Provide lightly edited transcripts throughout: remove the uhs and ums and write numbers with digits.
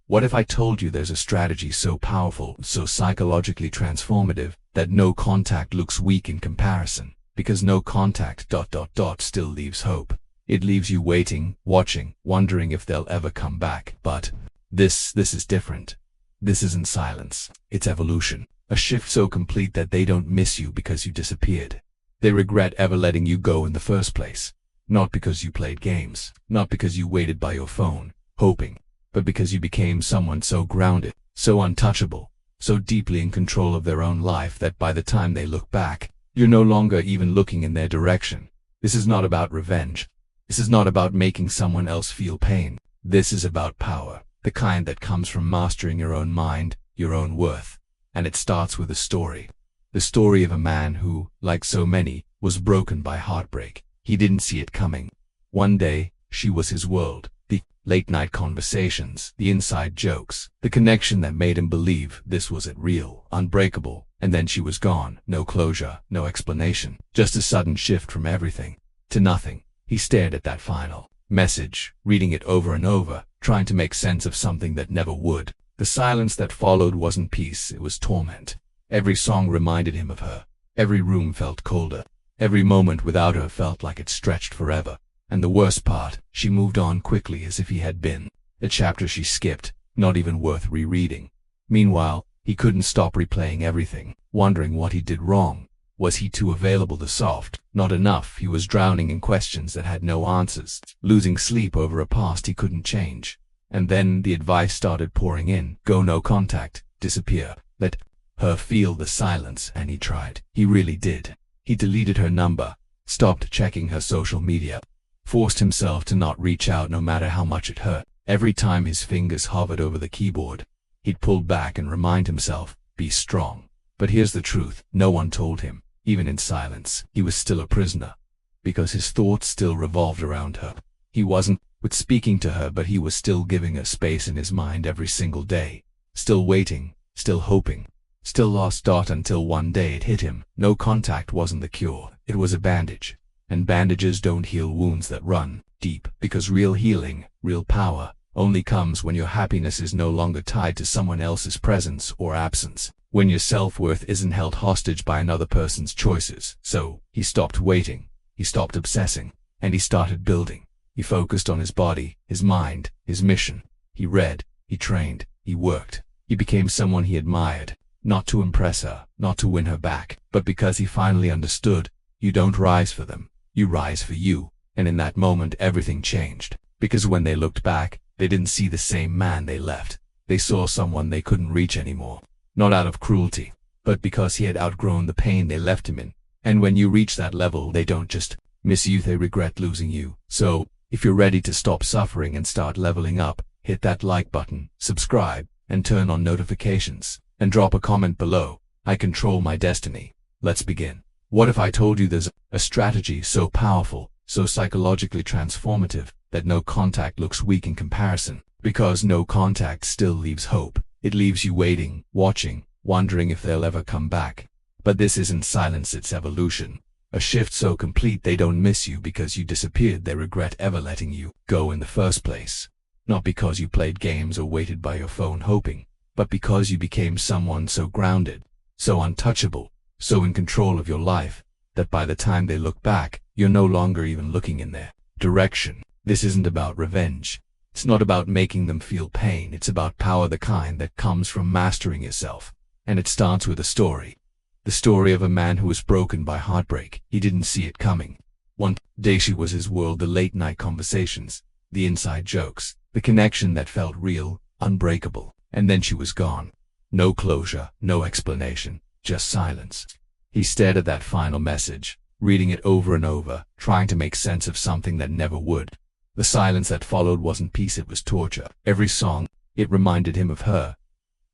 What if I told you there's a strategy so powerful, so psychologically transformative, that no contact looks weak in comparison? Because no contact ... still leaves hope. It leaves you waiting, watching, wondering if they'll ever come back. But this is different. This isn't silence. It's evolution. A shift so complete that they don't miss you because you disappeared. They regret ever letting you go in the first place. Not because you played games, not because you waited by your phone, hoping, but because you became someone so grounded, so untouchable, so deeply in control of their own life that by the time they look back, you're no longer even looking in their direction. This is not about revenge. This is not about making someone else feel pain. This is about power, the kind that comes from mastering your own mind, your own worth. And it starts with a story. The story of a man who, like so many, was broken by heartbreak. He didn't see it coming. One day, she was his world. The late-night conversations, the inside jokes, the connection that made him believe this was it, real, unbreakable. And then she was gone. No closure, no explanation. Just a sudden shift from everything to nothing. He stared at that final message, reading it over and over, trying to make sense of something that never would. The silence that followed wasn't peace, it was torment. Every song reminded him of her. Every room felt colder. Every moment without her felt like it stretched forever. And the worst part, she moved on quickly as if he had been a chapter she skipped, not even worth rereading. Meanwhile, he couldn't stop replaying everything, wondering what he did wrong. Was he too available to soft? Not enough. He was drowning in questions that had no answers, losing sleep over a past he couldn't change. And then the advice started pouring in. Go no contact, disappear, let her feel the silence. And he tried. He really did. He deleted her number, stopped checking her social media, forced himself to not reach out no matter how much it hurt. Every time his fingers hovered over the keyboard, he'd pull back and remind himself, be strong. But here's the truth, no one told him. Even in silence, he was still a prisoner, because his thoughts still revolved around her. He wasn't speaking to her, but he was still giving her space in his mind every single day. Still waiting, still hoping, still lost. Until one day it hit him. No contact wasn't the cure, it was a bandage. And bandages don't heal wounds that run deep, because real healing, real power, only comes when your happiness is no longer tied to someone else's presence or absence. When your self-worth isn't held hostage by another person's choices. So, he stopped waiting, he stopped obsessing, and he started building. He focused on his body, his mind, his mission. He read, he trained, he worked. He became someone he admired, not to impress her, not to win her back, but because he finally understood, you don't rise for them, you rise for you. And in that moment everything changed. Because when they looked back, they didn't see the same man they left. They saw someone they couldn't reach anymore. Not out of cruelty, but because he had outgrown the pain they left him in. And when you reach that level, they don't just miss you, they regret losing you. So, if you're ready to stop suffering and start leveling up, hit that like button, subscribe, and turn on notifications, and drop a comment below. I control my destiny. Let's begin. What if I told you there's a strategy so powerful, so psychologically transformative, that no contact looks weak in comparison? Because no contact still leaves hope. It leaves you waiting, watching, wondering if they'll ever come back. But this isn't silence, it's evolution. A shift so complete they don't miss you because you disappeared. They regret ever letting you go in the first place. Not because you played games or waited by your phone hoping, but because you became someone so grounded, so untouchable, so in control of your life, that by the time they look back, you're no longer even looking in their direction. This isn't about revenge. It's not about making them feel pain, it's about power, the kind that comes from mastering yourself. And it starts with a story. The story of a man who was broken by heartbreak. He didn't see it coming. One day she was his world, the late-night conversations, the inside jokes, the connection that felt real, unbreakable. And then she was gone. No closure, no explanation, just silence. He stared at that final message, reading it over and over, trying to make sense of something that never would. The silence that followed wasn't peace, it was torture. Every song, it reminded him of her.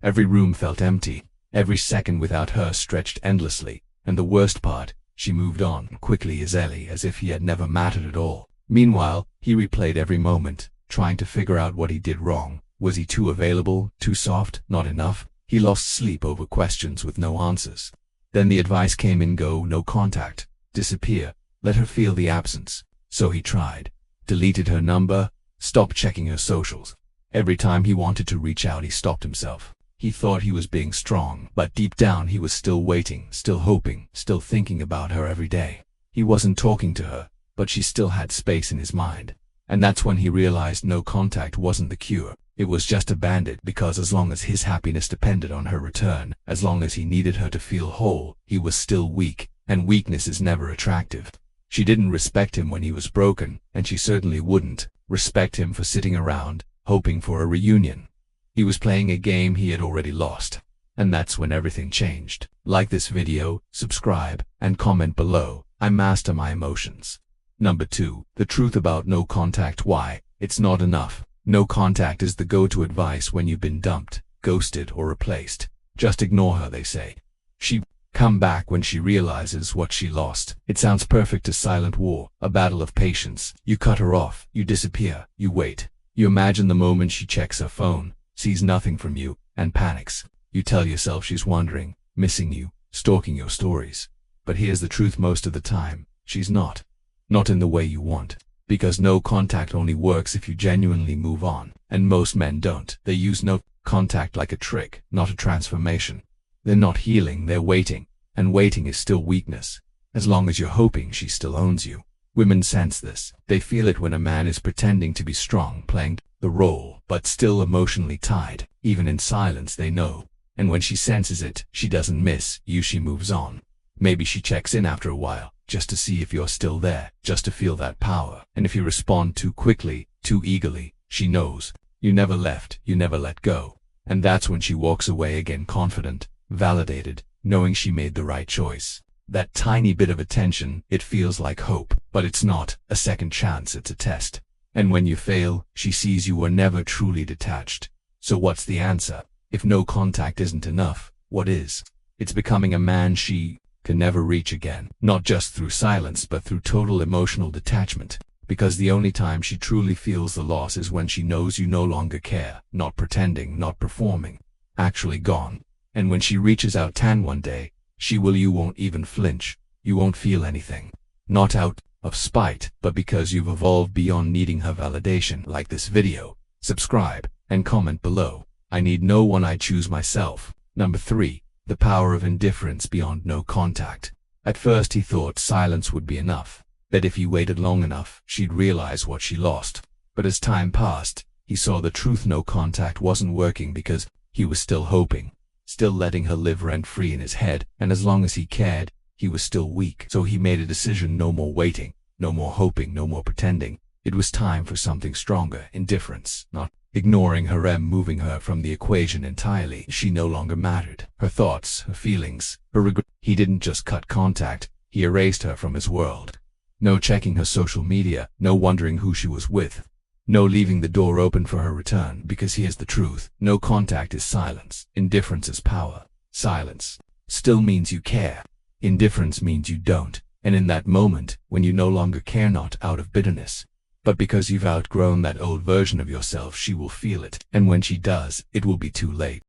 Every room felt empty. Every second without her stretched endlessly. And the worst part, she moved on quickly as if he had never mattered at all. Meanwhile, he replayed every moment, trying to figure out what he did wrong. Was he too available, too soft, not enough? He lost sleep over questions with no answers. Then the advice came in: go no contact, disappear, let her feel the absence. So he tried. Deleted her number, stopped checking her socials, Every time he wanted to reach out, he stopped himself. He thought he was being strong, but deep down he was still waiting, still hoping, still thinking about her every day. He wasn't talking to her, but she still had space in his mind. And that's when he realized no contact wasn't the cure. It was just a bandit, because as long as his happiness depended on her return, as long as he needed her to feel whole, he was still weak, and weakness is never attractive. She didn't respect him when he was broken, and she certainly wouldn't respect him for sitting around, hoping for a reunion. He was playing a game he had already lost. And that's when everything changed. Like this video, subscribe, and comment below. I master my emotions. Number 2. The truth about no contact. Why it's not enough. No contact is the go-to advice when you've been dumped, ghosted, or replaced. Just ignore her, they say. She come back when she realizes what she lost. It sounds perfect. A silent war, a battle of patience. You cut her off, you disappear, you wait. You imagine the moment she checks her phone, sees nothing from you, and panics. You tell yourself she's wandering, missing you, stalking your stories. But here's the truth: most of the time, she's not. Not in the way you want. Because no contact only works if you genuinely move on. And most men don't. They use no contact like a trick, not a transformation. They're not healing, they're waiting. And waiting is still weakness. As long as you're hoping, she still owns you. Women sense this. They feel it when a man is pretending to be strong, playing the role, but still emotionally tied. Even in silence, they know. And when she senses it, she doesn't miss you, she moves on. Maybe she checks in after a while, just to see if you're still there, just to feel that power. And if you respond too quickly, too eagerly, she knows. You never left, you never let go. And that's when she walks away again, confident, validated, knowing she made the right choice. That tiny bit of attention, it feels like hope, but it's not a second chance, it's a test. And when you fail, she sees you were never truly detached. So what's the answer? If no contact isn't enough, what is? It's becoming a man she can never reach again. Not just through silence, but through total emotional detachment. Because the only time she truly feels the loss is when she knows you no longer care. Not pretending, not performing. Actually gone. And when she reaches out one day, you won't even flinch. You won't feel anything. Not out of spite, but because you've evolved beyond needing her validation. Like this video, subscribe, and comment below. I need no one, I choose myself. Number 3. The power of indifference beyond no contact. At first he thought silence would be enough, that if he waited long enough, she'd realize what she lost. But as time passed, he saw the truth: no contact wasn't working because he was still hoping, still letting her live rent-free in his head, and as long as he cared, he was still weak. So he made a decision: no more waiting, no more hoping, no more pretending. It was time for something stronger. Indifference, not ignoring her, moving her from the equation entirely. She no longer mattered. Her thoughts, her feelings, her regret. He didn't just cut contact, he erased her from his world. No checking her social media, no wondering who she was with, no leaving the door open for her return. Because here's the truth: no contact is silence. Indifference is power. Silence still means you care. Indifference means you don't. And in that moment, when you no longer care, not out of bitterness, but because you've outgrown that old version of yourself, she will feel it. And when she does, it will be too late.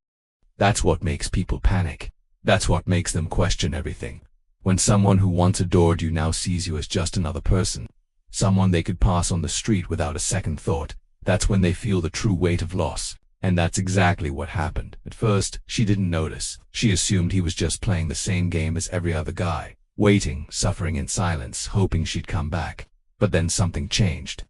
That's what makes people panic. That's what makes them question everything. When someone who once adored you now sees you as just another person, someone they could pass on the street without a second thought, that's when they feel the true weight of loss. And that's exactly what happened. At first, she didn't notice. She assumed he was just playing the same game as every other guy, waiting, suffering in silence, hoping she'd come back. But then something changed.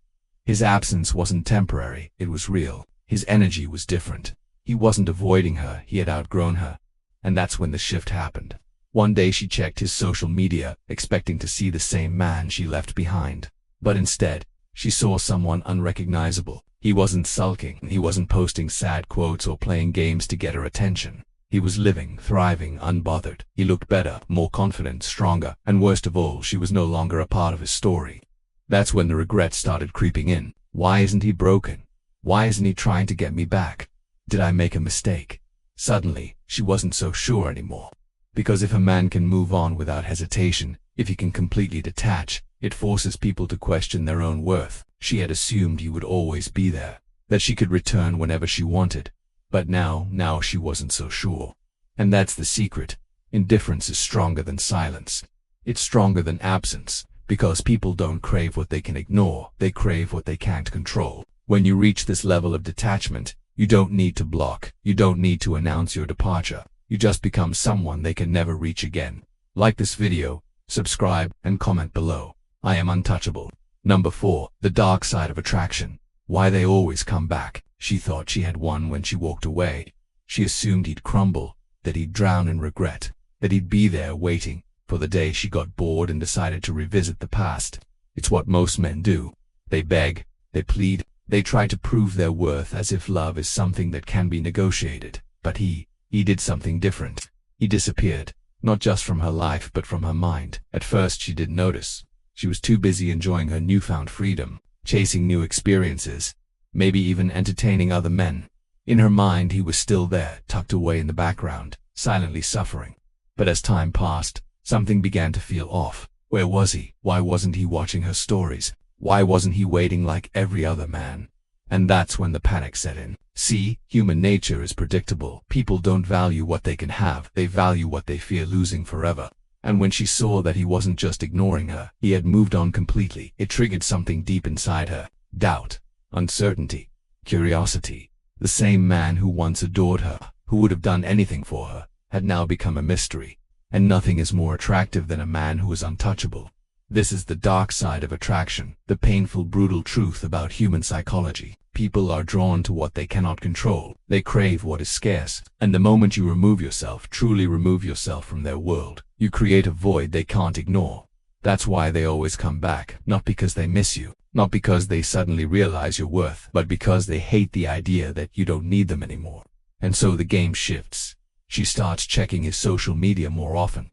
His absence wasn't temporary, it was real. His energy was different. He wasn't avoiding her, he had outgrown her. And that's when the shift happened. One day she checked his social media, expecting to see the same man she left behind. But instead, she saw someone unrecognizable. He wasn't sulking, he wasn't posting sad quotes or playing games to get her attention. He was living, thriving, unbothered. He looked better, more confident, stronger, and worst of all, she was no longer a part of his story. That's when the regret started creeping in. Why isn't he broken? Why isn't he trying to get me back? Did I make a mistake? Suddenly, she wasn't so sure anymore. Because if a man can move on without hesitation, if he can completely detach, it forces people to question their own worth. She had assumed he would always be there, that she could return whenever she wanted. But now she wasn't so sure. And that's the secret. Indifference is stronger than silence. It's stronger than absence. Because people don't crave what they can ignore, they crave what they can't control. When you reach this level of detachment, you don't need to block, you don't need to announce your departure. You just become someone they can never reach again. Like this video, subscribe, and comment below. I am untouchable. Number 4. The dark side of attraction. Why they always come back. She thought she had won when she walked away. She assumed he'd crumble, that he'd drown in regret, that he'd be there waiting for the day she got bored and decided to revisit the past. It's what most men do. They beg, they plead, they try to prove their worth as if love is something that can be negotiated. But he did something different. He disappeared, not just from her life but from her mind. At first she didn't notice. She was too busy enjoying her newfound freedom, chasing new experiences, maybe even entertaining other men. In her mind he was still there, tucked away in the background, silently suffering. But as time passed, something began to feel off. Where was he? Why wasn't he watching her stories? Why wasn't he waiting like every other man? And that's when the panic set in. See, human nature is predictable. People don't value what they can have, they value what they fear losing forever. And when she saw that he wasn't just ignoring her, he had moved on completely, it triggered something deep inside her. Doubt, uncertainty, curiosity. The same man who once adored her, who would have done anything for her, had now become a mystery. And nothing is more attractive than a man who is untouchable. This is the dark side of attraction, the painful, brutal truth about human psychology. People are drawn to what they cannot control. They crave what is scarce. And the moment you remove yourself, truly remove yourself from their world, you create a void they can't ignore. That's why they always come back, not because they miss you, not because they suddenly realize your worth, but because they hate the idea that you don't need them anymore. And so the game shifts. She starts checking his social media more often,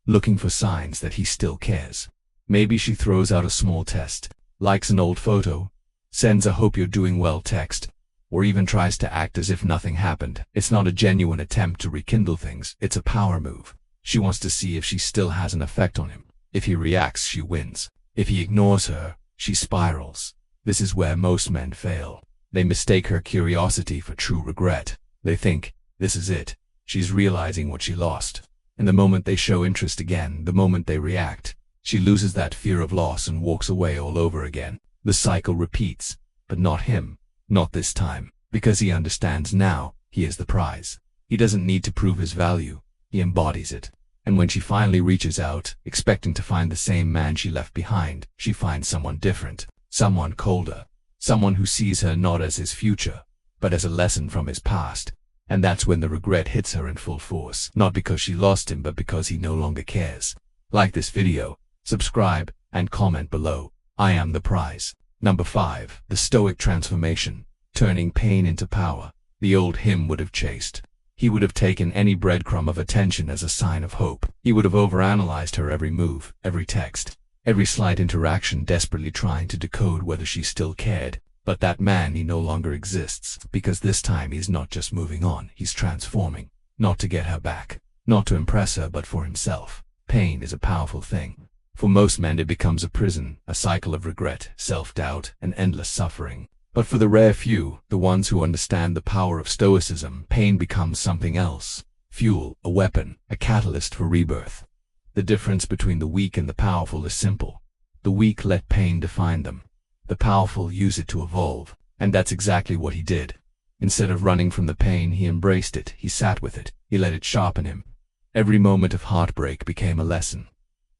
looking for signs that he still cares. Maybe she throws out a small test, likes an old photo, sends a "hope you're doing well" text, or even tries to act as if nothing happened. It's not a genuine attempt to rekindle things, it's a power move. She wants to see if she still has an effect on him. If he reacts, she wins. If he ignores her, she spirals. This is where most men fail. They mistake her curiosity for true regret. They think, this is it. She's realizing what she lost. And the moment they show interest again, the moment they react, she loses that fear of loss and walks away all over again. The cycle repeats, but not him. Not this time. Because he understands now, he is the prize. He doesn't need to prove his value. He embodies it. And when she finally reaches out, expecting to find the same man she left behind, she finds someone different, someone colder, someone who sees her not as his future, but as a lesson from his past. And that's when the regret hits her in full force, not because she lost him, but because he no longer cares. Like this video, subscribe, and comment below. I am the prize. Number 5. The Stoic transformation, turning pain into power. The old him would have chased. He would have taken any breadcrumb of attention as a sign of hope. He would have overanalyzed her every move, every text, every slight interaction, desperately trying to decode whether she still cared. But that man, he no longer exists, because this time he's not just moving on, he's transforming. Not to get her back, not to impress her, but for himself. Pain is a powerful thing. For most men it becomes a prison, a cycle of regret, self-doubt, and endless suffering. But for the rare few, the ones who understand the power of Stoicism, pain becomes something else. Fuel, a weapon, a catalyst for rebirth. The difference between the weak and the powerful is simple. The weak let pain define them. The powerful use it to evolve. And that's exactly what he did. Instead of running from the pain, he embraced it, he sat with it, he let it sharpen him. Every moment of heartbreak became a lesson.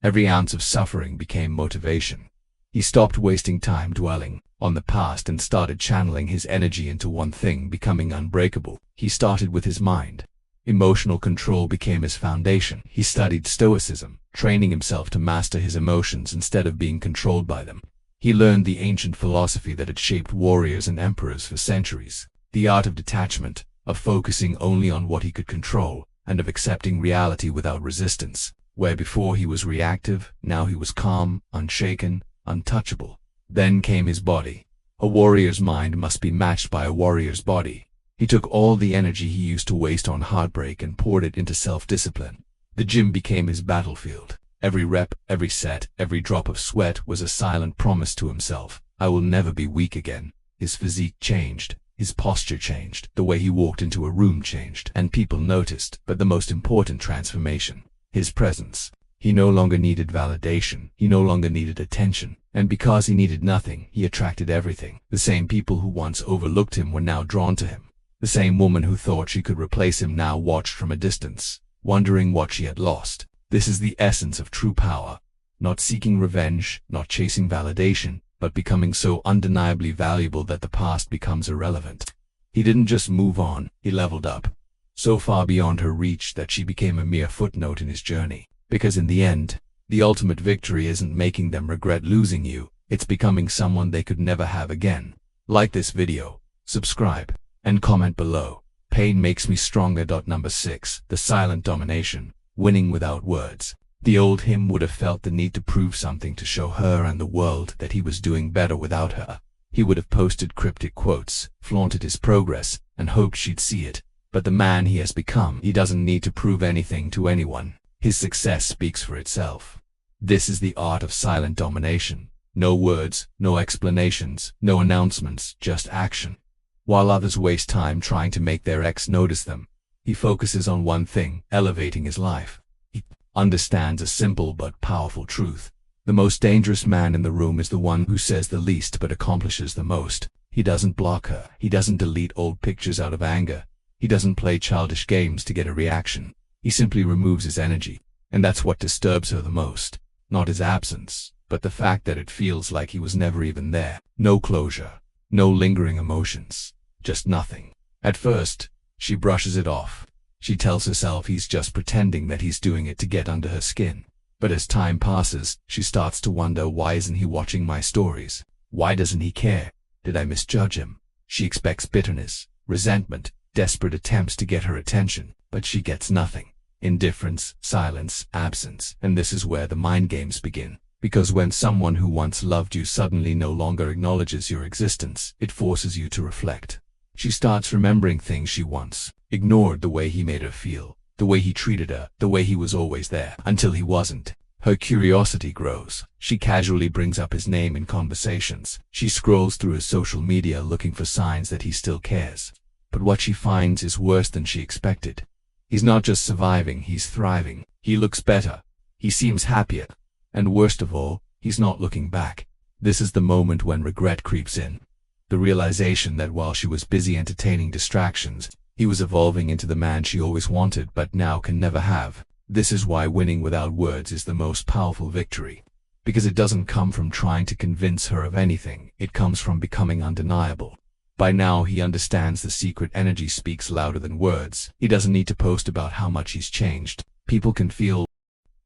Every ounce of suffering became motivation. He stopped wasting time dwelling on the past and started channeling his energy into one thing, becoming unbreakable. He started with his mind. Emotional control became his foundation. He studied Stoicism, training himself to master his emotions instead of being controlled by them. He learned the ancient philosophy that had shaped warriors and emperors for centuries. The art of detachment, of focusing only on what he could control, and of accepting reality without resistance. Where before he was reactive, now he was calm, unshaken, untouchable. Then came his body. A warrior's mind must be matched by a warrior's body. He took all the energy he used to waste on heartbreak and poured it into self-discipline. The gym became his battlefield. Every rep, every set, every drop of sweat was a silent promise to himself. I will never be weak again. His physique changed. His posture changed. The way he walked into a room changed. And people noticed. But the most important transformation, his presence. He no longer needed validation. He no longer needed attention. And because he needed nothing, he attracted everything. The same people who once overlooked him were now drawn to him. The same woman who thought she could replace him now watched from a distance, wondering what she had lost. This is the essence of true power. Not seeking revenge, not chasing validation, but becoming so undeniably valuable that the past becomes irrelevant. He didn't just move on, he leveled up. So far beyond her reach that she became a mere footnote in his journey. Because in the end, the ultimate victory isn't making them regret losing you, it's becoming someone they could never have again. Like this video, subscribe, and comment below. Pain makes me stronger. Number 6. The silent domination. Winning without words. The old him would have felt the need to prove something to show her and the world that he was doing better without her. He would have posted cryptic quotes, flaunted his progress, and hoped she'd see it. But the man he has become, he doesn't need to prove anything to anyone. His success speaks for itself. This is the art of silent domination. No words, no explanations, no announcements, just action. While others waste time trying to make their ex notice them, he focuses on one thing, elevating his life. He understands a simple but powerful truth. The most dangerous man in the room is the one who says the least but accomplishes the most. He doesn't block her. He doesn't delete old pictures out of anger. He doesn't play childish games to get a reaction. He simply removes his energy. And that's what disturbs her the most. Not his absence, but the fact that it feels like he was never even there. No closure. No lingering emotions. Just nothing. At first, she brushes it off. She tells herself he's just pretending that he's doing it to get under her skin. But as time passes, she starts to wonder, why isn't he watching my stories? Why doesn't he care? Did I misjudge him? She expects bitterness, resentment, desperate attempts to get her attention, but she gets nothing. Indifference, silence, absence. And this is where the mind games begin. Because when someone who once loved you suddenly no longer acknowledges your existence, it forces you to reflect. She starts remembering things she once ignored, the way he made her feel, the way he treated her, the way he was always there, until he wasn't. Her curiosity grows. She casually brings up his name in conversations. She scrolls through his social media looking for signs that he still cares. But what she finds is worse than she expected. He's not just surviving, he's thriving. He looks better. He seems happier. And worst of all, he's not looking back. This is the moment when regret creeps in. The realization that while she was busy entertaining distractions, he was evolving into the man she always wanted but now can never have. This is why winning without words is the most powerful victory. Because it doesn't come from trying to convince her of anything, it comes from becoming undeniable. By now he understands the secret energy speaks louder than words. He doesn't need to post about how much he's changed. People can feel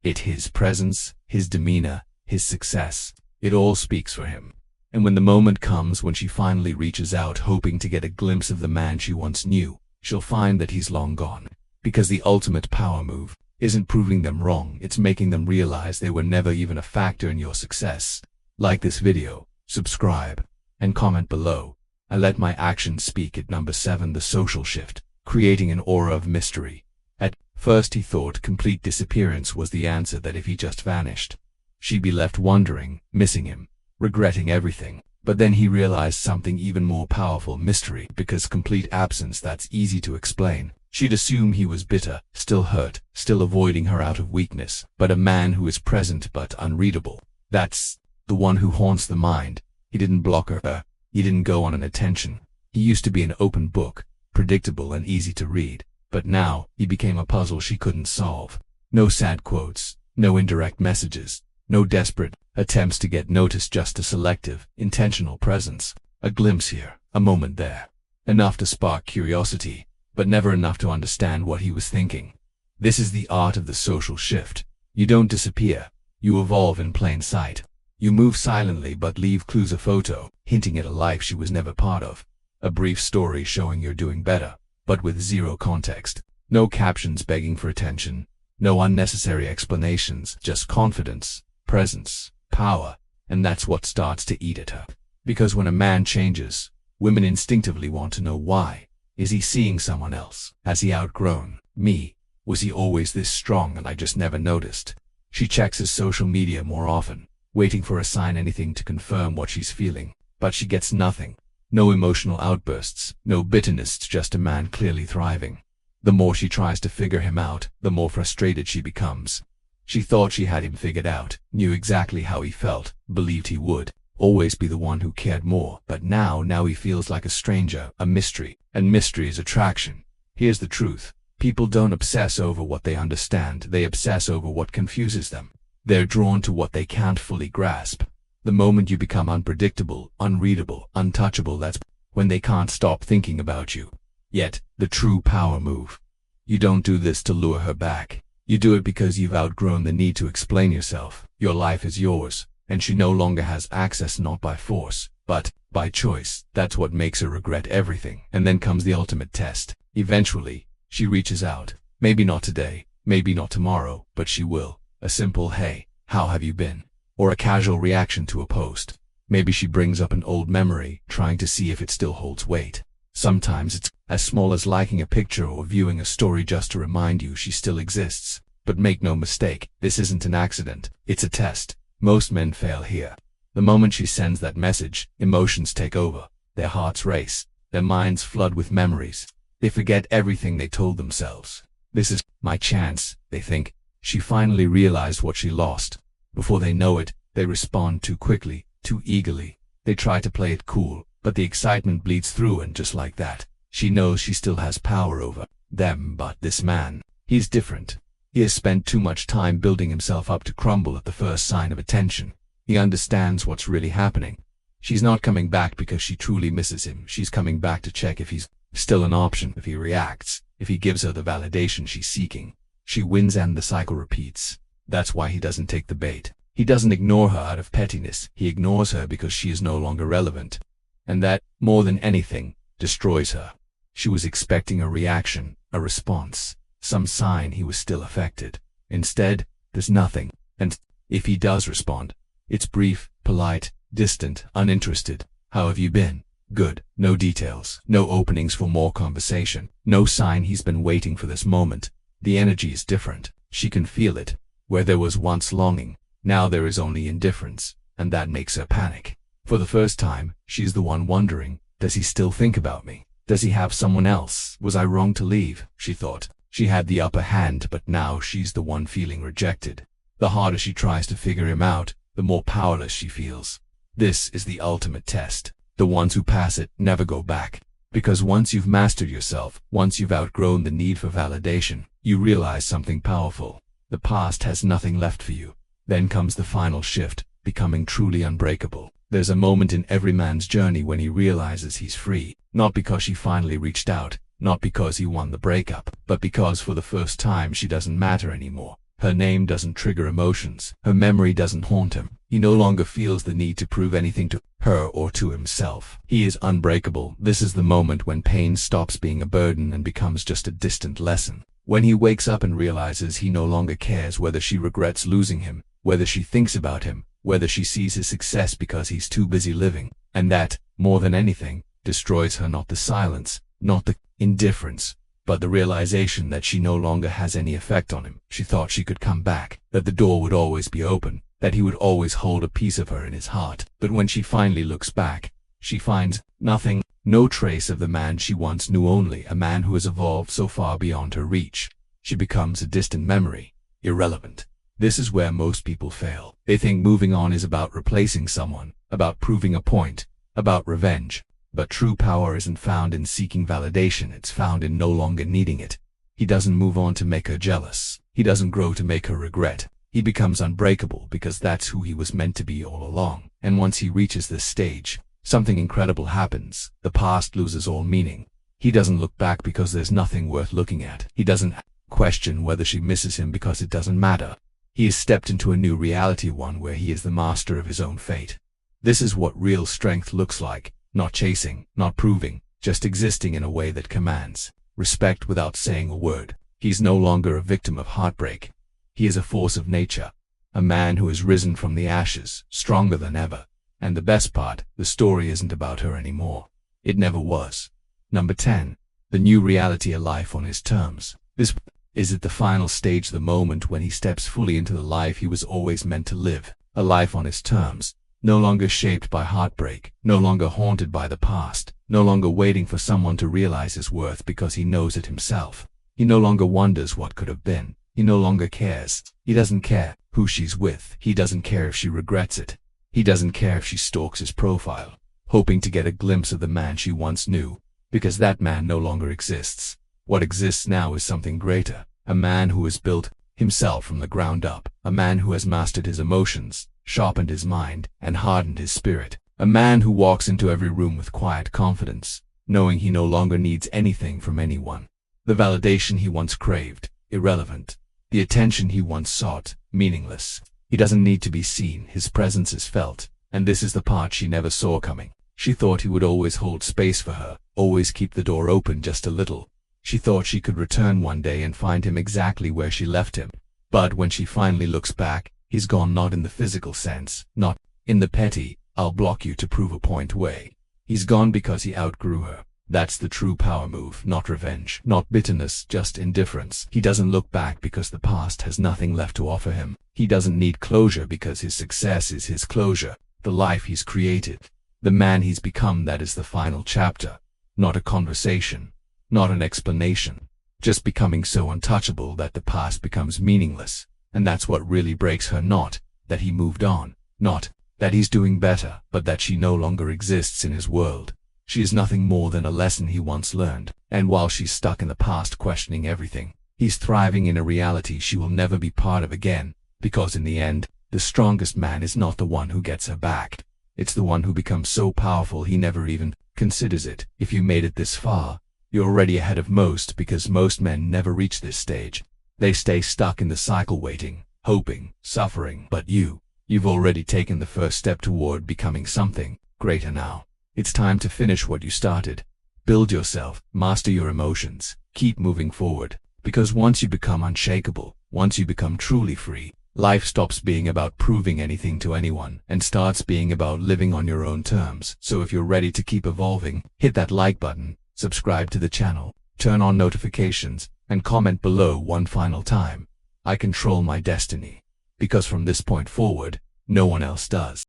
it. His presence, his demeanor, his success, it all speaks for him. And when the moment comes when she finally reaches out hoping to get a glimpse of the man she once knew, she'll find that he's long gone. Because the ultimate power move isn't proving them wrong, it's making them realize they were never even a factor in your success. Like this video, subscribe, and comment below. I let my actions speak. At number 7, the social shift, creating an aura of mystery. At first he thought complete disappearance was the answer, that if he just vanished, she'd be left wondering, missing him, regretting everything. But then he realized something even more powerful: mystery. Because complete absence, that's easy to explain. She'd assume he was bitter, still hurt, still avoiding her out of weakness. But a man who is present but unreadable, that's the one who haunts the mind. He didn't block her. He didn't go on an attention. He used to be an open book, predictable and easy to read. But now, he became a puzzle she couldn't solve. No sad quotes, no indirect messages, no desperate attempts to get noticed, just a selective, intentional presence. A glimpse here, a moment there. Enough to spark curiosity, but never enough to understand what he was thinking. This is the art of the social shift. You don't disappear. You evolve in plain sight. You move silently but leave clues: a photo, hinting at a life she was never part of. A brief story showing you're doing better, but with zero context. No captions begging for attention. No unnecessary explanations, just confidence, presence, power. And that's what starts to eat at her. Because when a man changes, women instinctively want to know why. Is he seeing someone else? Has he outgrown me? Was he always this strong and I just never noticed? She checks his social media more often, waiting for a sign, anything to confirm what she's feeling. But she gets nothing. No emotional outbursts, no bitterness, just a man clearly thriving. The more she tries to figure him out, the more frustrated she becomes. She thought she had him figured out, knew exactly how he felt, believed he would always be the one who cared more. But now he feels like a stranger, a mystery, and mystery is attraction. Here's the truth. People don't obsess over what they understand, they obsess over what confuses them. They're drawn to what they can't fully grasp. The moment you become unpredictable, unreadable, untouchable, that's when they can't stop thinking about you. Yet, the true power move. You don't do this to lure her back. You do it because you've outgrown the need to explain yourself. Your life is yours, and she no longer has access, not by force, but by choice. That's what makes her regret everything. And then comes the ultimate test. Eventually, she reaches out. Maybe not today, maybe not tomorrow, but she will. A simple "Hey, how have you been?" or a casual reaction to a post. Maybe she brings up an old memory, trying to see if it still holds weight. Sometimes it's as small as liking a picture or viewing a story just to remind you she still exists. But make no mistake, this isn't an accident, it's a test. Most men fail here. The moment she sends that message, emotions take over. Their hearts race, their minds flood with memories. They forget everything they told themselves. This is my chance, they think. She finally realized what she lost. Before they know it, they respond too quickly, too eagerly. They try to play it cool, but the excitement bleeds through, and just like that, she knows she still has power over them. But this man, he's different. He has spent too much time building himself up to crumble at the first sign of attention. He understands what's really happening. She's not coming back because she truly misses him. She's coming back to check if he's still an option, if he reacts, if he gives her the validation she's seeking. She wins and the cycle repeats. That's why he doesn't take the bait. He doesn't ignore her out of pettiness. He ignores her because she is no longer relevant. And that, more than anything, destroys her. She was expecting a reaction, a response, some sign he was still affected. Instead, there's nothing. And if he does respond, it's brief, polite, distant, uninterested. How have you been? Good. No details, no openings for more conversation, no sign he's been waiting for this moment. The energy is different. She can feel it. Where there was once longing, now there is only indifference, and that makes her panic. For the first time, she's the one wondering, does he still think about me? Does he have someone else? Was I wrong to leave? She thought. She had the upper hand, but now she's the one feeling rejected. The harder she tries to figure him out, the more powerless she feels. This is the ultimate test. The ones who pass it never go back. Because once you've mastered yourself, once you've outgrown the need for validation, you realize something powerful. The past has nothing left for you. Then comes the final shift, becoming truly unbreakable. There's a moment in every man's journey when he realizes he's free, not because she finally reached out, not because he won the breakup, but because for the first time she doesn't matter anymore. Her name doesn't trigger emotions. Her memory doesn't haunt him. He no longer feels the need to prove anything to her or to himself. He is unbreakable. This is the moment when pain stops being a burden and becomes just a distant lesson. When he wakes up and realizes he no longer cares whether she regrets losing him, whether she thinks about him, whether she sees his success because he's too busy living. And that, more than anything, destroys her. Not the silence, not the indifference, but the realization that she no longer has any effect on him. She thought she could come back, that the door would always be open, that he would always hold a piece of her in his heart. But when she finally looks back, she finds nothing, no trace of the man she once knew, only a man who has evolved so far beyond her reach. She becomes a distant memory, irrelevant. This is where most people fail. They think moving on is about replacing someone, about proving a point, about revenge. But true power isn't found in seeking validation, it's found in no longer needing it. He doesn't move on to make her jealous. He doesn't grow to make her regret. He becomes unbreakable because that's who he was meant to be all along. And once he reaches this stage, something incredible happens. The past loses all meaning. He doesn't look back because there's nothing worth looking at. He doesn't question whether she misses him because it doesn't matter. He has stepped into a new reality, one where he is the master of his own fate. This is what real strength looks like. Not chasing, not proving, just existing in a way that commands respect without saying a word. He's no longer a victim of heartbreak. He is a force of nature, a man who has risen from the ashes, stronger than ever. And the best part, the story isn't about her anymore. It never was. Number 10. The new reality, a life on his terms. This is at the final stage, the moment when he steps fully into the life he was always meant to live. A life on his terms. No longer shaped by heartbreak, no longer haunted by the past, no longer waiting for someone to realize his worth because he knows it himself. He no longer wonders what could have been. He He no longer cares. He doesn't care who she's with. He doesn't care if she regrets it. He doesn't care if she stalks his profile, hoping to get a glimpse of the man she once knew, because that man no longer exists. What exists now is something greater, a man who has built himself from the ground up, a man who has mastered his emotions, sharpened his mind, and hardened his spirit, a man who walks into every room with quiet confidence, knowing he no longer needs anything from anyone. The validation he once craved, irrelevant. The attention he once sought, meaningless. He doesn't need to be seen, his presence is felt, and this is the part she never saw coming. She thought he would always hold space for her, always keep the door open just a little. She thought she could return one day and find him exactly where she left him. But when she finally looks back, he's gone, not in the physical sense, not in the petty, I'll block you to prove a point way. He's gone because he outgrew her. That's the true power move, not revenge, not bitterness, just indifference. He doesn't look back because the past has nothing left to offer him. He doesn't need closure because his success is his closure, the life he's created, the man he's become. That is the final chapter, not a conversation, not an explanation, just becoming so untouchable that the past becomes meaningless. And that's what really breaks her, not that he moved on, not that he's doing better, but that she no longer exists in his world. She is nothing more than a lesson he once learned, and while she's stuck in the past questioning everything, he's thriving in a reality she will never be part of again, because in the end, the strongest man is not the one who gets her back. It's the one who becomes so powerful he never even considers it. If you made it this far, you're already ahead of most, because most men never reach this stage. They stay stuck in the cycle, waiting, hoping, suffering. But you've already taken the first step toward becoming something greater now. It's time to finish what you started. Build yourself, master your emotions, keep moving forward, because once you become unshakable, once you become truly free, life stops being about proving anything to anyone and starts being about living on your own terms. So if you're ready to keep evolving, hit that like button, subscribe to the channel, turn on notifications, and comment below one final time. I control my destiny, because from this point forward, no one else does.